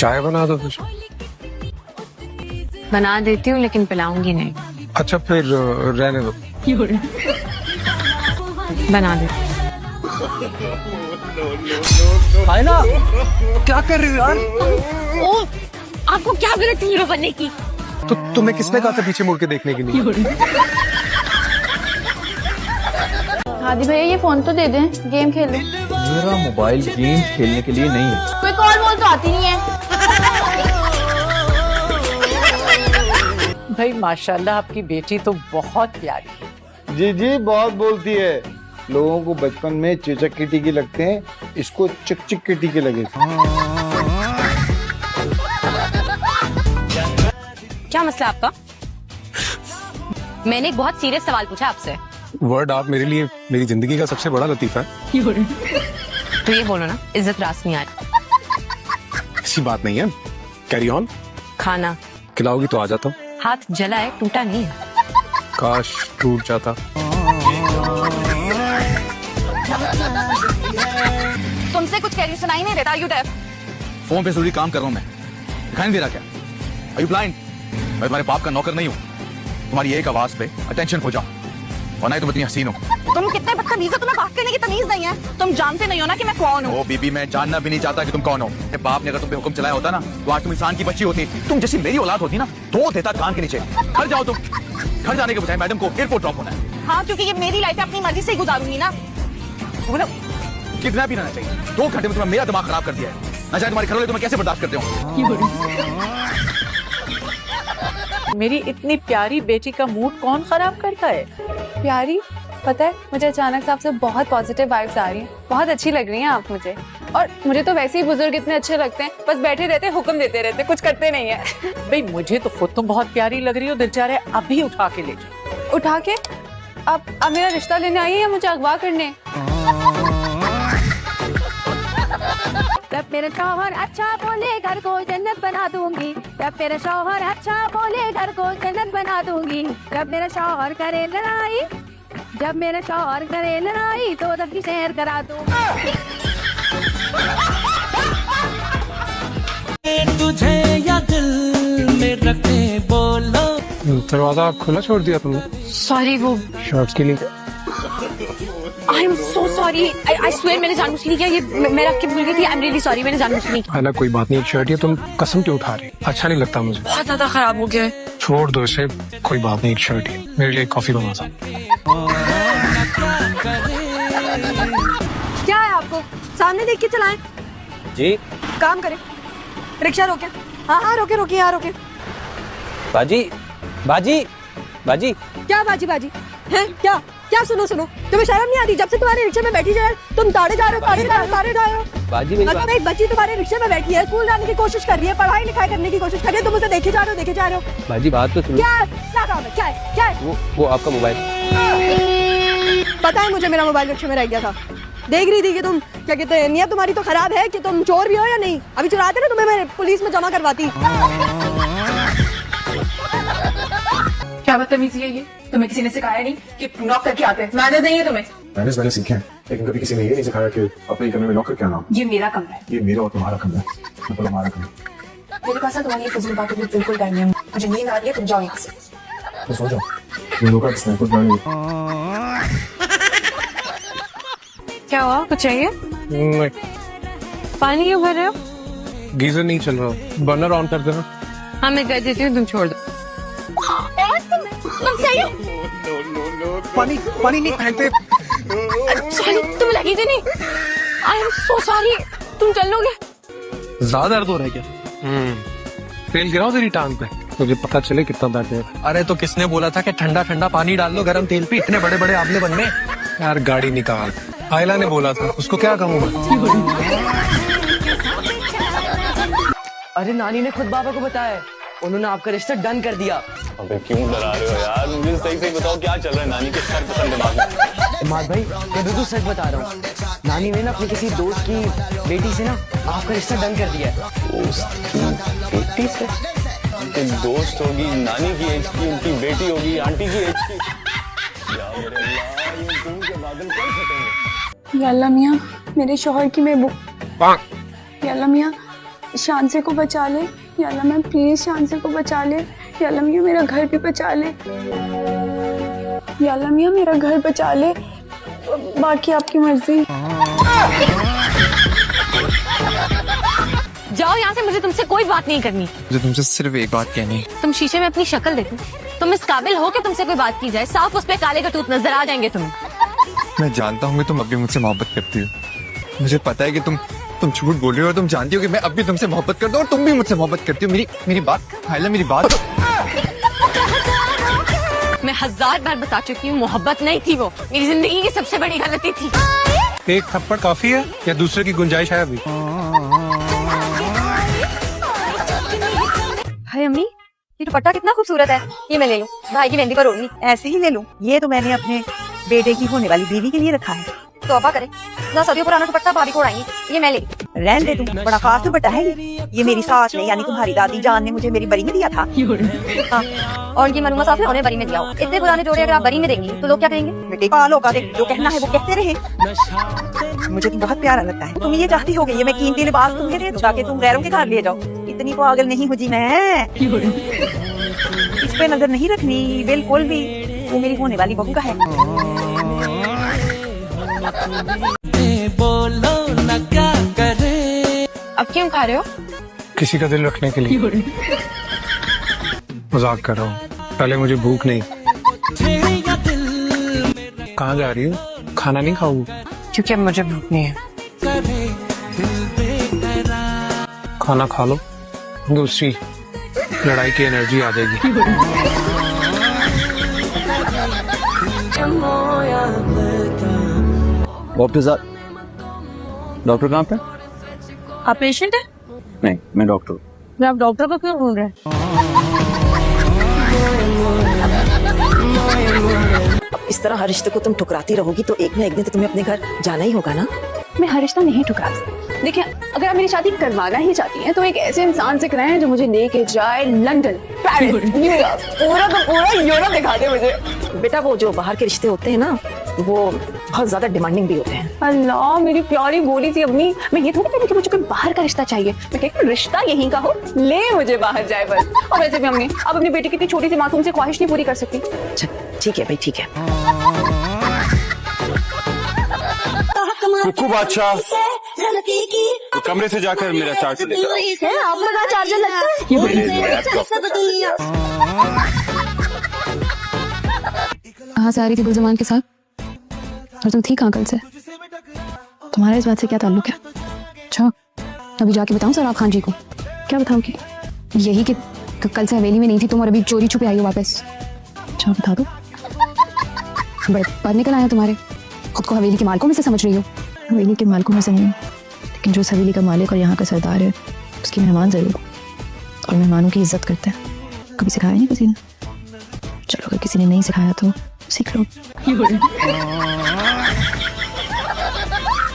चाय बना दो फिर। बना देती हूँ लेकिन पिलाऊंगी नहीं। अच्छा फिर रहने दो। बना दे। है ना, क्या कर रही हो यार? ओ, आपको क्या जरूरत थी हीरो बनने की? तो तुम्हें किसने कहा था पीछे मुड़ के देखने के लिए? हादी भैया ये फोन तो दे दें, गेम खेल लें। मेरा मोबाइल गेम्स खेलने के लिए नहीं है। कोई कॉल वॉल तो आती नहीं है। भाई माशाल्लाह आपकी बेटी तो बहुत प्यारी है। जी जी बहुत बोलती है। लोगों को बचपन में चिचक की टीके लगते हैं, इसको चिक की टीके लगे। क्या मसला आपका? मैंने एक बहुत सीरियस सवाल पूछा आपसे। वर्ड आप मेरे लिए मेरी जिंदगी का सबसे बड़ा लतीफा है। तो ये बोलो ना, इज्जत रास नहीं आ रही। ऐसी बात नहीं है, कैरी ऑन। खाना खिलाओगी तो आ जाता हूँ। हाथ जला है, टूटा नहीं है। काश टूट जाता। तुमसे कुछ कह रही सुनाई नहीं देता। You def? फोन पे जरूरी काम कर रहा हूँ मैं, दिखाई नहीं दे रहा क्या? Are you blind? मैं तुम्हारे बाप का नौकर नहीं हूँ। तुम्हारी एक आवाज पे अटेंशन खो जाओ, और नहीं तुम इतनी हसीन हो। तुम कितने बदतमीज हो, तुम्हें बात करने की तमीज नहीं है। तुम जानते नहीं हो ना कि मैं कौन हूँ। ओ बीबी, मैं जानना भी नहीं चाहता कि तुम कौन हो। मेरे बाप ने अगर तुम पे हुक्म चलाया होता ना, तो आज तुम इंसान की बच्ची होती। तुम जैसी मेरी औलाद होती ना, तो देता कान के नीचे। घर जाओ तुम। घर जाने के बजाय मैडम को एयरपोर्ट ड्रॉप होना है। हाँ, क्योंकि ये मेरी लाइफ है, अपनी मर्जी से ही गुजारूंगी ना। कितना भी रहना चाहिए। 2 घंटे में तुमने मेरा दिमाग खराब कर दिया है। ना चाहे तुम्हारे घर वाले तुम्हें कैसे बर्दाश्त करते हो। मेरी इतनी प्यारी बेटी का मूड कौन खराब करता है? प्यारी, पता है मुझे अचानक से आपसे बहुत पॉजिटिव वाइब्स आ रही हैं। बहुत अच्छी लग रही हैं आप मुझे। और मुझे तो वैसे ही बुजुर्ग इतने अच्छे लगते हैं, बस बैठे रहते हुक्म देते रहते, कुछ करते नहीं है। भाई मुझे तो खुद तुम बहुत प्यारी लग रही हो। दिल चाह रहा है अभी उठा के ले जाओ। उठा के? अब मेरा रिश्ता लेने आई है या मुझे अगवा करने? जब मेरा शौहर अच्छा बोले घर को जन्नत बना दूंगी। जब मेरा शौहर अच्छा बोले घर को जन्नत बना दूंगी। जब मेरा शौहर करे लड़ाई, जब मेरा शौहर करे लड़ाई, तो तब की सैर करा दूंगी। तुझे या दिल में रखे बोलो। दरवाजा खुला छोड़ दिया तुमने। सॉरी, वो शॉर्ट्स के लिए। I am so sorry. I swear मैंने जानबूझ के नहीं किया। ये मैं रख के भूल गई थी। आई एम रियली सॉरी, मैंने जानबूझ के नहीं किया। है ना, कोई बात नहीं। एक शर्ट है, तुम कसम क्यों उठा रही? अच्छा नहीं लगता मुझे। बहुत ज्यादा खराब हो गया है। छोड़ दो इसे, कोई बात नहीं। एक शर्ट है, मेरे लिए कॉफी बना दो। क्या है आपको? सामने देख के चलाएं। जी काम करें। रिक्शा रोके। हाँ रोके, रोके, यहाँ रोके। बाजी, बाजी, बाजी। क्या बाजी बाजी है? क्या क्या? सुनो सुनो, तुम्हें शर्म नहीं आती? जब से तुम्हारे रिक्शे में बैठी जा रहे हो, तुम ताड़े जा रहे हो, ताड़े जा रहे हो। बाजी मतलब एक बच्ची तुम्हारे रिक्शे में बैठी है, स्कूल जाने की कोशिश कर रही है, पढ़ाई लिखाई करने की कोशिश कर रही है, तुम उसे देखे जा रहे हो। बाजी बात तो सुनो। क्या काम है? क्या है? वो आपका मोबाइल। पता है मुझे, मेरा मोबाइल रिक्शे में रह गया था। देख रही थी कि तुम क्या कहते हैं, नियत तुम्हारी तो खराब है कि तुम चोर भी हो या नहीं। अभी चुराते ना, तुम्हें मैं पुलिस में जमा करवाती। क्या बदतमीजी है ये? तुम्हें किसी ने सिखाया नहीं कि नॉक करके आते हैं? मैंने नहीं है तुम्हें। मैंने सीखे हैं, लेकिन कभी किसी ने ये नहीं सिखाया कि अपने कमरे में लॉक करके आना। ये मेरा कमरा है। ये मेरा और तुम्हारा कमरा है, मतलब हमारा कमरा। मेरे पास तुम्हारी फजूल बातों की बिल्कुल टाइम नहीं है। मुझे नींद आ रही है, तुम जाओ यहाँ से। तो सो जाओ। ये लोग किसने कुछ गाने। क्या हुआ? कुछ चाहिए? नहीं, पानी क्यों भर रहे हो? गीजर नहीं चल रहा, बर्नर ऑन कर देना। हाँ मैं कर देती हूँ, तुम छोड़ दो। तुम सही हो? पानी नहीं फेंकते। सॉरी, तुम लगी थी नहीं। I am so sorry. तुम चल लोगे? ज्यादा दर्द हो रहा है क्या? तेल गिराओ तेरी टांग पे, मुझे पता चले कितना दर्द है। अरे तो किसने बोला था कि ठंडा ठंडा पानी डाल लो गरम तेल पे? इतने बड़े बड़े आंवले बनने। यार गाड़ी निकाल। आयला ने बोला था, उसको क्या कहूँ मैं? अरे नानी ने खुद बाबा को बताया है, उन्होंने आपका रिश्ता डन कर दिया। अबे क्यों डरा रहे हो यार? मुझे सही बताओ क्या चल रहा है? नानी के सर पसंद दिमाग में। माद भाई मैं बिल्कुल सच बता रहा हूँ, नानी ने ना अपने किसी दोस्त की बेटी से ना आपका रिश्ता डन कर दिया है। दोस्त की बेटी से? उनकी दोस्त होगी नानी की एज की, उनकी बेटी होगी आंटी की एज की। या मेरे अल्लाह, ये धूम के बादल कब फटेंगे? या अल्लाह मियां, मेरे शौहर की मैं या अल्लाह मियां, शांसे को बचा ले या अल्लाह, मैं प्लीज शांसे को बचा ले या अल्लाह मियाँ, मेरा घर भी बचा ले या अल्लाह मियाँ, मेरा घर बचा ले, बाकी आपकी मर्जी। जाओ यहाँ से, मुझे तुमसे कोई बात नहीं करनी। मुझे तुमसे सिर्फ एक बात कहनी है। तुम शीशे में अपनी शक्ल देखो, तुम इस काबिल हो कि तुमसे कोई बात की जाए? साफ उस पे काले कटूत नजर आ जाएंगे तुम्हें। मैं जानता हूँ कि तुम अब भी मुझसे मोहब्बत करती हो। मुझे पता है कि तुम झूठ बोल रही हो और तुम जानती हो कि मैं अब भी तुमसे मोहब्बत करता हूँ और तुम भी मुझसे मोहब्बत करती हो। मेरी बात हायला, मेरी बात। मैं 1000 बार बता चुकी हूँ, मोहब्बत नहीं थी वो, मेरी जिंदगी की सबसे बड़ी गलती थी। एक थप्पड़ काफी है या दूसरे की गुंजाइश है अभी? हाय अम्मी, ये दुपट्टा कितना खूबसूरत है, ये मैं ले लूं, भाई की मेहंदी पर ओढ़नी। ऐसे ही ले लूं, ये तो मैंने अपने बेटे की होने वाली बीवी के लिए रखा है। तौबा करे, ना सदियों पुराना दुपट्टा भाभी को उड़ाएंगी, ये मैं ले। रहने दे तू, बड़ा खास दुपट्टा है ये मेरी सास ने यानी तुम्हारी दादी जान ने मुझे मेरी बरी में दिया था। हाँ, और इनकी मरूमा साहब ने उन्हें बरी में दिया हो। इतने पुराने जोड़े अगर आप बरी में देंगी तो लोग क्या कहेंगे? बेटे पालो का देख, जो कहना है वो कहते रहे। मुझे तुम बहुत प्यारा लगता है। तुम ये चाहती हो ये मैं कीमती लिबास तुम्हें दे दूं ताकि तुम गैरों के घर ले जाओ। इतनी पागल नहीं हो जी मैं, इस पे नजर नहीं रखनी बिल्कुल भी, वो मेरी होने वाली बहू का है। अब क्यों खा रहे हो? किसी का दिल रखने के लिए। मजाक कर रहा हूँ, पहले मुझे भूख नहीं। कहाँ जा रही हो? खाना नहीं खाओ? क्योंकि अब मुझे भूख नहीं है। खाना खा लो, दूसरी लड़ाई की एनर्जी आ जाएगी। डॉक्टर साहब, डॉक्टर कहाँ पे? आप पेशेंट है? नहीं, मैं डॉक्टर हूँ। मैं आप डॉक्टर को क्यों बोल रहे हैं? इस तरह हर रिश्ते को तुम ठुकराती रहोगी तो एक न एक दिन तो तुम्हें अपने घर जाना ही होगा ना। मैं हर रिश्ता नहीं ठुकरा सकती। देखिए, अगर आप मेरी शादी करवाना ही चाहती हैं तो एक ऐसे इंसान से कराएं जो मुझे लेके जाए लंदन, पेरिस, न्यूयॉर्क, पूरा यूरोप दिखा दे मुझे। बेटा वो जो बाहर के रिश्ते होते हैं ना वो बहुत ज्यादा डिमांडिंग भी होते हैं। अल्लाह, मेरी प्यारी बोली थी अम्मी, मैं ये थोड़ी कह रही कि मुझे कोई बाहर का रिश्ता चाहिए, मैं कहती रिश्ता यहीं का हो, ले मुझे बाहर जाए बस। और वैसे भी अम्मी, आप अपनी बेटी की इतनी छोटी सी मासूम सी ख्वाहिश नहीं पूरी कर सकती। अच्छा ठीक है भाई, ठीक है। कुकू बादशाह, कमरे से जाकर मेरा चार्जर लेकर आओ। आपको ना चार्जर लगता है? कहाँ से आ रही थी गुलजमान के साथ? और तुम थी कहाँ कल से? तुम्हारा इस बात से क्या ताल्लुक है? अच्छा, अभी जाके बताऊँ सराब खान जी को? क्या बताओगी? यही कि कल से हवेली में नहीं थी तुम और अभी चोरी छुपे आई हो वापस। अच्छा बता दो, बड़े पर निकल आया तुम्हारे। खुद को हवेली के मालिकों में से समझ रही हो? हवेली के मालिकों में से नहीं, लेकिन जो उस हवेली का मालिक और यहाँ का सरदार है उसकी मेहमान जरूर, और मेहमानों की इज्जत करते हैं। कभी सिखाया नहीं किसी ने? चलो, अगर किसी ने नहीं सिखाया तो सीख लो।